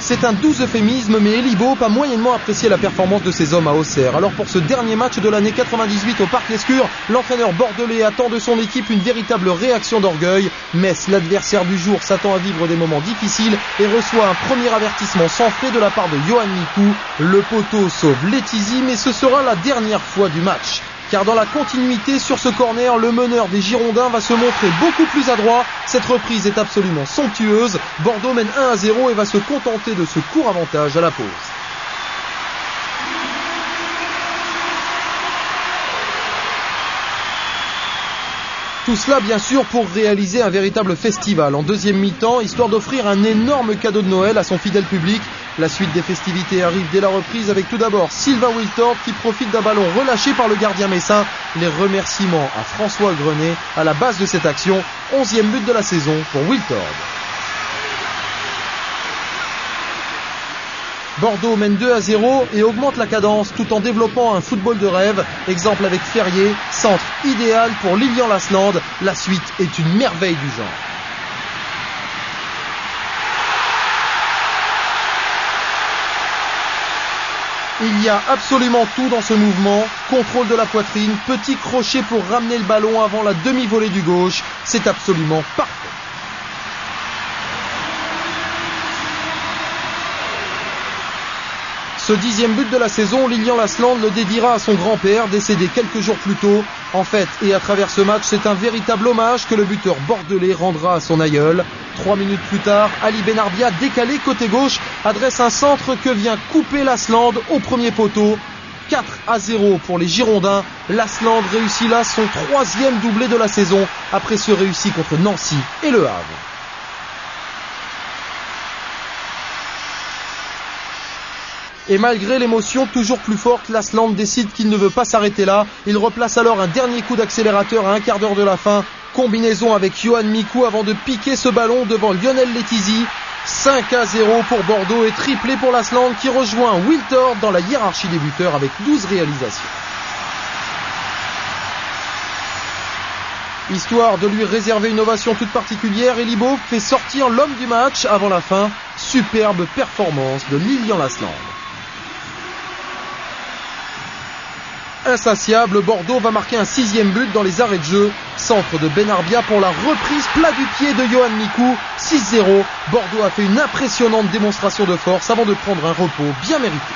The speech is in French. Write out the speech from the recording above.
C'est un doux euphémisme, mais Elibo a moyennement apprécié la performance de ses hommes à Auxerre. Alors pour ce dernier match de l'année 98 au Parc Lescure, l'entraîneur bordelais attend de son équipe une véritable réaction d'orgueil. Metz, l'adversaire du jour, s'attend à vivre des moments difficiles et reçoit un premier avertissement sans frais de la part de Yohan Mikou. Le poteau sauve Letizy, mais ce sera la dernière fois du match. Car dans la continuité sur ce corner, le meneur des Girondins va se montrer beaucoup plus adroit. Cette reprise est absolument somptueuse. Bordeaux mène 1-0 et va se contenter de ce court avantage à la pause. Tout cela bien sûr pour réaliser un véritable festival en deuxième mi-temps, histoire d'offrir un énorme cadeau de Noël à son fidèle public. La suite des festivités arrive dès la reprise avec tout d'abord Sylvain Wiltord qui profite d'un ballon relâché par le gardien messin. Les remerciements à François Grenet à la base de cette action, 11e but de la saison pour Wiltord. Bordeaux mène 2-0 et augmente la cadence tout en développant un football de rêve. Exemple avec Ferrier, centre idéal pour Lilian Lasland. La suite est une merveille du genre. Il y a absolument tout dans ce mouvement. Contrôle de la poitrine, petit crochet pour ramener le ballon avant la demi-volée du gauche. C'est absolument parfait. Ce 10e but de la saison, Lilian Lasland le dédiera à son grand-père, décédé quelques jours plus tôt. En fait, et à travers ce match, c'est un véritable hommage que le buteur bordelais rendra à son aïeul. 3 minutes plus tard, Ali Benarbia, décalé côté gauche, adresse un centre que vient couper Lasland au premier poteau. 4-0 pour les Girondins. Lasland réussit là son 3e doublé de la saison, après ce réussi contre Nancy et Le Havre. Et malgré l'émotion toujours plus forte, Lasland décide qu'il ne veut pas s'arrêter là. Il replace alors un dernier coup d'accélérateur à un quart d'heure de la fin. Combinaison avec Yohan Mikou avant de piquer ce ballon devant Lionel Letizy. 5-0 pour Bordeaux et triplé pour Lasland qui rejoint Wiltord dans la hiérarchie des buteurs avec 12 réalisations. Histoire de lui réserver une ovation toute particulière, Elibo fait sortir l'homme du match avant la fin. Superbe performance de Lilian Lasland. Insatiable, Bordeaux va marquer un 6e but dans les arrêts de jeu. Centre de Benarbia pour la reprise plat du pied de Yohan Mikou. 6-0. Bordeaux a fait une impressionnante démonstration de force avant de prendre un repos bien mérité.